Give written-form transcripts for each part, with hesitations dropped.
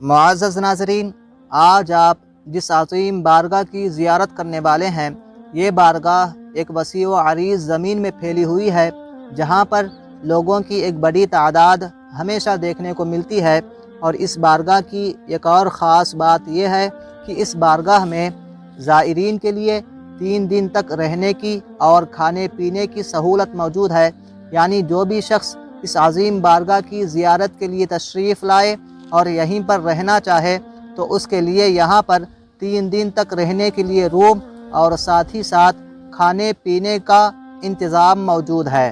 معزز ناظرین، آج آپ جس عظیم بارگاہ کی زیارت کرنے والے ہیں، یہ بارگاہ ایک وسیع و عریض زمین میں پھیلی ہوئی ہے، جہاں پر لوگوں کی ایک بڑی تعداد ہمیشہ دیکھنے کو ملتی ہے۔ اور اس بارگاہ کی ایک اور خاص بات یہ ہے کہ اس بارگاہ میں زائرین کے لیے 3 دن تک رہنے کی اور کھانے پینے کی سہولت موجود ہے، یعنی جو بھی شخص اس عظیم بارگاہ کی زیارت کے لیے تشریف لائے اور یہیں پر رہنا چاہے تو اس کے لیے یہاں پر 3 دن تک رہنے کے لیے روم اور ساتھ ہی ساتھ کھانے پینے کا انتظام موجود ہے۔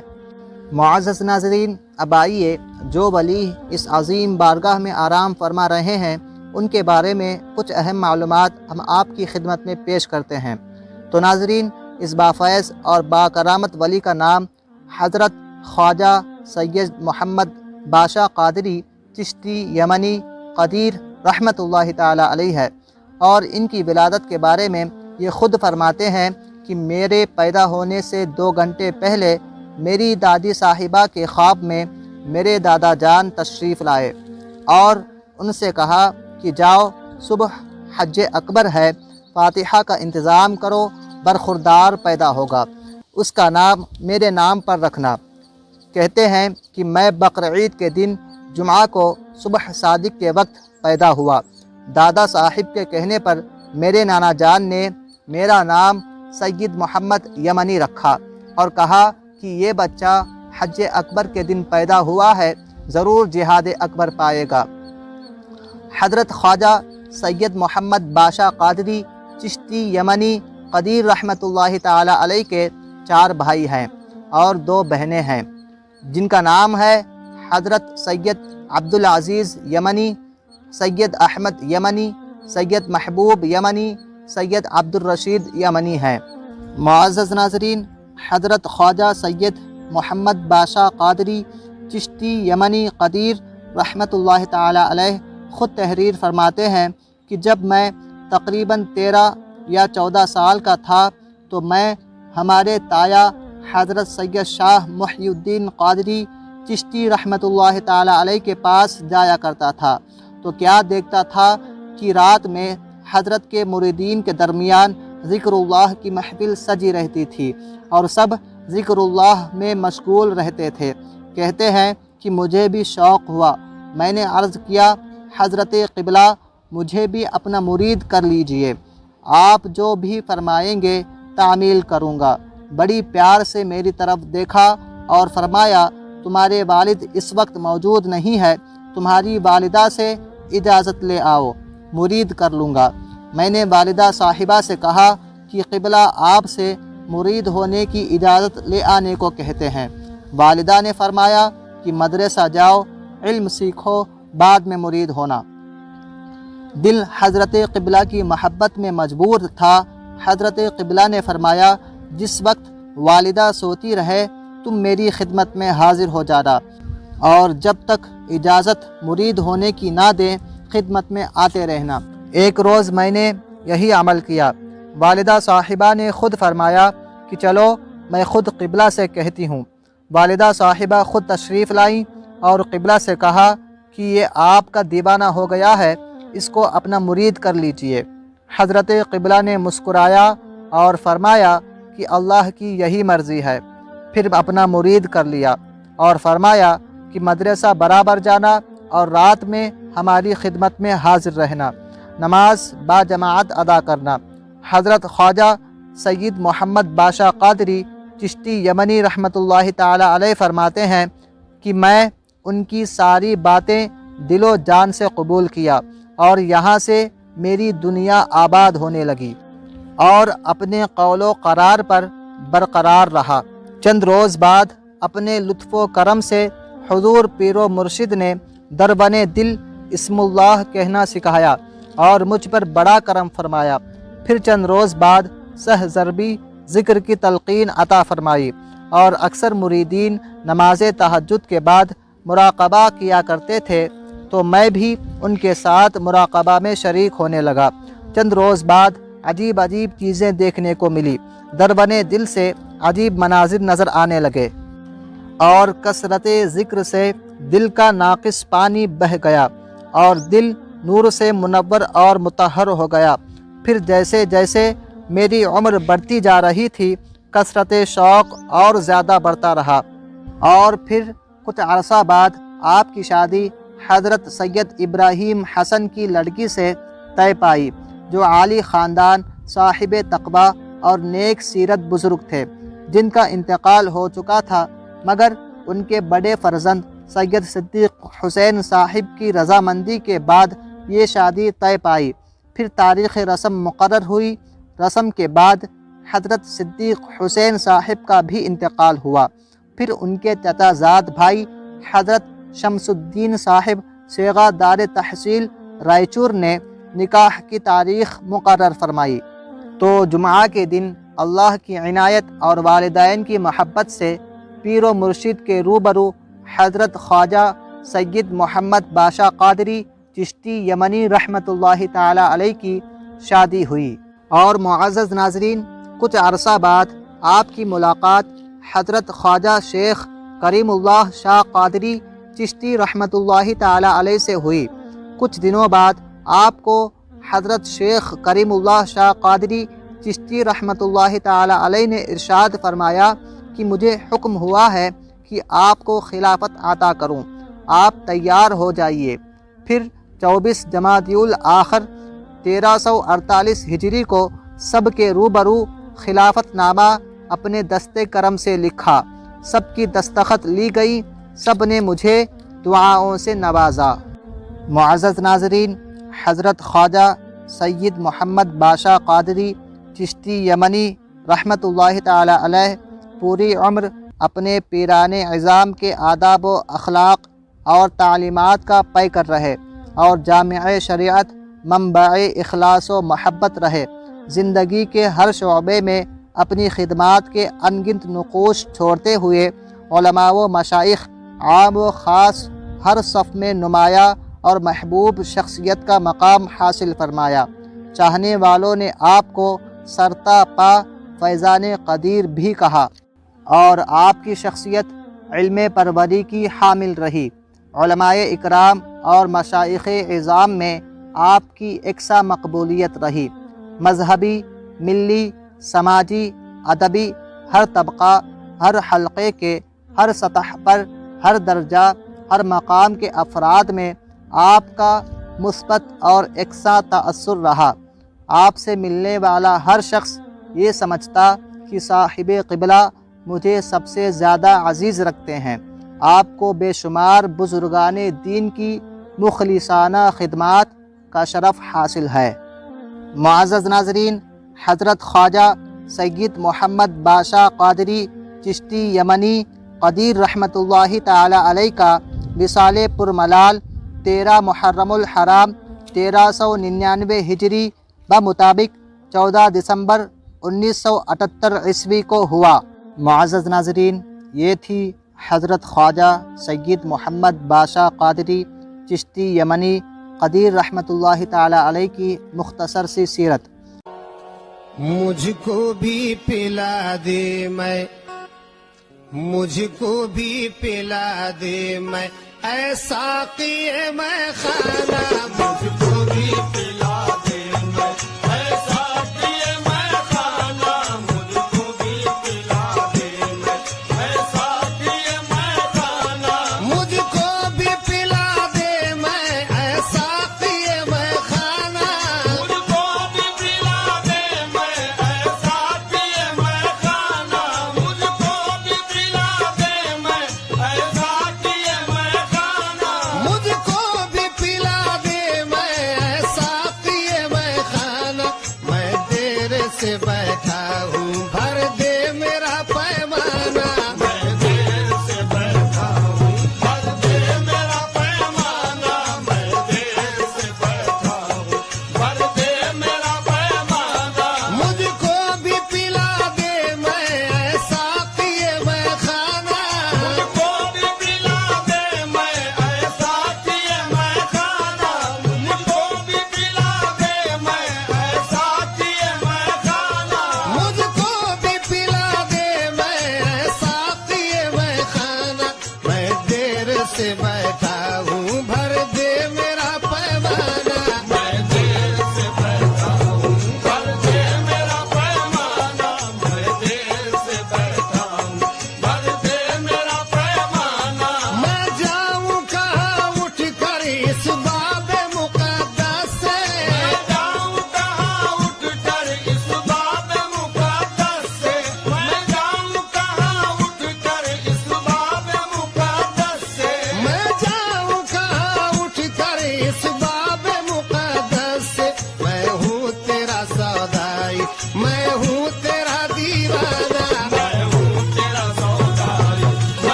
معزز ناظرین، اب آئیے جو ولی اس عظیم بارگاہ میں آرام فرما رہے ہیں ان کے بارے میں کچھ اہم معلومات ہم آپ کی خدمت میں پیش کرتے ہیں۔ تو ناظرین، اس بافیض اور باکرامت ولی کا نام حضرت خواجہ سید محمد باشا قادری چشتی یمنی قدیر رحمۃ اللہ تعالی علیہ ہے، اور ان کی ولادت کے بارے میں یہ خود فرماتے ہیں کہ میرے پیدا ہونے سے 2 گھنٹے پہلے میری دادی صاحبہ کے خواب میں میرے دادا جان تشریف لائے اور ان سے کہا کہ جاؤ، صبح حج اکبر ہے، فاتحہ کا انتظام کرو، برخوردار پیدا ہوگا، اس کا نام میرے نام پر رکھنا۔ کہتے ہیں کہ میں بقرعید کے دن جمعہ کو صبح صادق کے وقت پیدا ہوا۔ دادا صاحب کے کہنے پر میرے نانا جان نے میرا نام سید محمد یمنی رکھا اور کہا کہ یہ بچہ حج اکبر کے دن پیدا ہوا ہے، ضرور جہاد اکبر پائے گا۔ حضرت خواجہ سید محمد باشا قادری چشتی یمنی قدیر رحمۃ اللہ تعالی علیہ کے 4 بھائی ہیں اور 2 بہنیں ہیں، جن کا نام ہے حضرت سید عبدالعزیز یمنی، سید احمد یمنی، سید محبوب یمنی، سید عبدالرشید یمنی ہیں۔ معزز ناظرین، حضرت خواجہ سید محمد باشا قادری چشتی یمنی قدیر رحمۃ اللہ تعالی علیہ خود تحریر فرماتے ہیں کہ جب میں تقریباً 13 یا 14 سال کا تھا تو میں ہمارے تایا حضرت سید شاہ محی الدین قادری چشتی رحمۃ اللہ تعالی علیہ کے پاس جایا کرتا تھا، تو کیا دیکھتا تھا کہ رات میں حضرت کے مریدین کے درمیان ذکر اللہ کی محفل سجی رہتی تھی اور سب ذکر اللہ میں مشغول رہتے تھے۔ کہتے ہیں کہ مجھے بھی شوق ہوا، میں نے عرض کیا حضرت قبلہ مجھے بھی اپنا مرید کر لیجئے، آپ جو بھی فرمائیں گے تعمیل کروں گا۔ بڑی پیار سے میری طرف دیکھا اور فرمایا تمہارے والد اس وقت موجود نہیں ہے، تمہاری والدہ سے اجازت لے آؤ، مرید کر لوں گا۔ میں نے والدہ صاحبہ سے کہا کہ قبلہ آپ سے مرید ہونے کی اجازت لے آنے کو کہتے ہیں۔ والدہ نے فرمایا کہ مدرسہ جاؤ، علم سیکھو، بعد میں مرید ہونا۔ دل حضرت قبلہ کی محبت میں مجبور تھا۔ حضرت قبلہ نے فرمایا جس وقت والدہ سوتی رہے تم میری خدمت میں حاضر ہو جانا، اور جب تک اجازت مرید ہونے کی نہ دیں خدمت میں آتے رہنا۔ ایک روز میں نے یہی عمل کیا۔ والدہ صاحبہ نے خود فرمایا کہ چلو میں خود قبلہ سے کہتی ہوں۔ والدہ صاحبہ خود تشریف لائیں اور قبلہ سے کہا کہ یہ آپ کا دیوانہ ہو گیا ہے، اس کو اپنا مرید کر لیجئے۔ حضرت قبلہ نے مسکرایا اور فرمایا کہ اللہ کی یہی مرضی ہے، پھر اپنا مرید کر لیا اور فرمایا کہ مدرسہ برابر جانا اور رات میں ہماری خدمت میں حاضر رہنا، نماز با جماعت ادا کرنا۔ حضرت خواجہ سید محمد باشا قادری چشتی یمنی رحمۃ اللہ تعالی علیہ فرماتے ہیں کہ میں ان کی ساری باتیں دل و جان سے قبول کیا اور یہاں سے میری دنیا آباد ہونے لگی اور اپنے قول و قرار پر برقرار رہا۔ چند روز بعد اپنے لطف و کرم سے حضور پیر و مرشد نے دربن دل اسم اللہ کہنا سکھایا اور مجھ پر بڑا کرم فرمایا۔ پھر چند روز بعد سہ ضربی ذکر کی تلقین عطا فرمائی اور اکثر مریدین نماز تہجد کے بعد مراقبہ کیا کرتے تھے، تو میں بھی ان کے ساتھ مراقبہ میں شریک ہونے لگا۔ چند روز بعد عجیب عجیب چیزیں دیکھنے کو ملی، دربن دل سے عجیب مناظر نظر آنے لگے اور کثرت ذکر سے دل کا ناقص پانی بہہ گیا اور دل نور سے منور اور مطہر ہو گیا۔ پھر جیسے جیسے میری عمر بڑھتی جا رہی تھی کثرت شوق اور زیادہ بڑھتا رہا، اور پھر کچھ عرصہ بعد آپ کی شادی حضرت سید ابراہیم حسن کی لڑکی سے طے پائی، جو عالی خاندان، صاحب تقویٰ اور نیک سیرت بزرگ تھے، جن کا انتقال ہو چکا تھا، مگر ان کے بڑے فرزند سید صدیق حسین صاحب کی رضامندی کے بعد یہ شادی طے پائی۔ پھر تاریخ رسم مقرر ہوئی۔ رسم کے بعد حضرت صدیق حسین صاحب کا بھی انتقال ہوا۔ پھر ان کے چچا زاد بھائی حضرت شمس الدین صاحب صیغہ دار تحصیل رائچور نے نکاح کی تاریخ مقرر فرمائی۔ تو جمعہ کے دن اللہ کی عنایت اور والدین کی محبت سے پیر و مرشد کے روبرو حضرت خواجہ سید محمد باشا قادری چشتی یمنی رحمۃ اللہ تعالی علیہ کی شادی ہوئی۔ اور معزز ناظرین، کچھ عرصہ بعد آپ کی ملاقات حضرت خواجہ شیخ کریم اللہ شاہ قادری چشتی رحمۃ اللہ تعالی علیہ سے ہوئی۔ کچھ دنوں بعد آپ کو حضرت شیخ کریم اللہ شاہ قادری چشتی رحمۃ اللہ تعالی علیہ نے ارشاد فرمایا کہ مجھے حکم ہوا ہے کہ آپ کو خلافت عطا کروں، آپ تیار ہو جائیے۔ پھر 24 جمادی الاخر 1348 ہجری کو سب کے روبرو خلافت نامہ اپنے دست کرم سے لکھا، سب کی دستخط لی گئی، سب نے مجھے دعاؤں سے نوازا۔ معزز ناظرین، حضرت خواجہ سید محمد باشا قادری چشتی یمنی رحمۃ اللہ تعالی علیہ پوری عمر اپنے پیران عظام کے آداب و اخلاق اور تعلیمات کا پیکر رہے اور جامع شریعت منبع اخلاص و محبت رہے۔ زندگی کے ہر شعبے میں اپنی خدمات کے انگنت نقوش چھوڑتے ہوئے علماء و مشائخ عام و خاص ہر صف میں نمایاں اور محبوب شخصیت کا مقام حاصل فرمایا۔ چاہنے والوں نے آپ کو سرتا پا فیضان قدیر بھی کہا، اور آپ کی شخصیت علم پروری کی حامل رہی۔ علماء اکرام اور مشائخ عظام میں آپ کی یکساں مقبولیت رہی۔ مذہبی، ملی، سماجی، ادبی، ہر طبقہ، ہر حلقے کے، ہر سطح پر، ہر درجہ، ہر مقام کے افراد میں آپ کا مثبت اور یکساں تأثر رہا۔ آپ سے ملنے والا ہر شخص یہ سمجھتا کہ صاحب قبلہ مجھے سب سے زیادہ عزیز رکھتے ہیں۔ آپ کو بے شمار بزرگان دین کی مخلصانہ خدمات کا شرف حاصل ہے۔ معزز ناظرین، حضرت خواجہ سید محمد باشا قادری چشتی یمنی قدیر رحمۃ اللہ تعالی علیہ کا وصال پرملال 13 محرم الحرام 1399 ہجری بمطابق 14 دسمبر 1978 عیسوی کو ہوا۔ معزز ناظرین، یہ تھی حضرت خواجہ سید محمد باشا قادری چشتی یمنی قدیر رحمۃ اللہ تعالی علیہ کی مختصر سی سیرت۔ مجھ کو بھی پلا دے میں، مجھ کو بھی پلا دے میں، اے ساقی میں خانہ، مجھ کو بھی پلا دے میں، اے ساقی میں خانہ، مجھ کو بھی پلا دے میں، اے ساقی میں خانہ، مجھ کو بھی پلا دے میں، اے ساقی میں خانہ، مجھ کو بھی پلا دے میں، اے ساقی میں خانہ، مجھ کو بھی پلا دے میں، اے ساقی میں خانہ، مجھ کو بھی پلا دے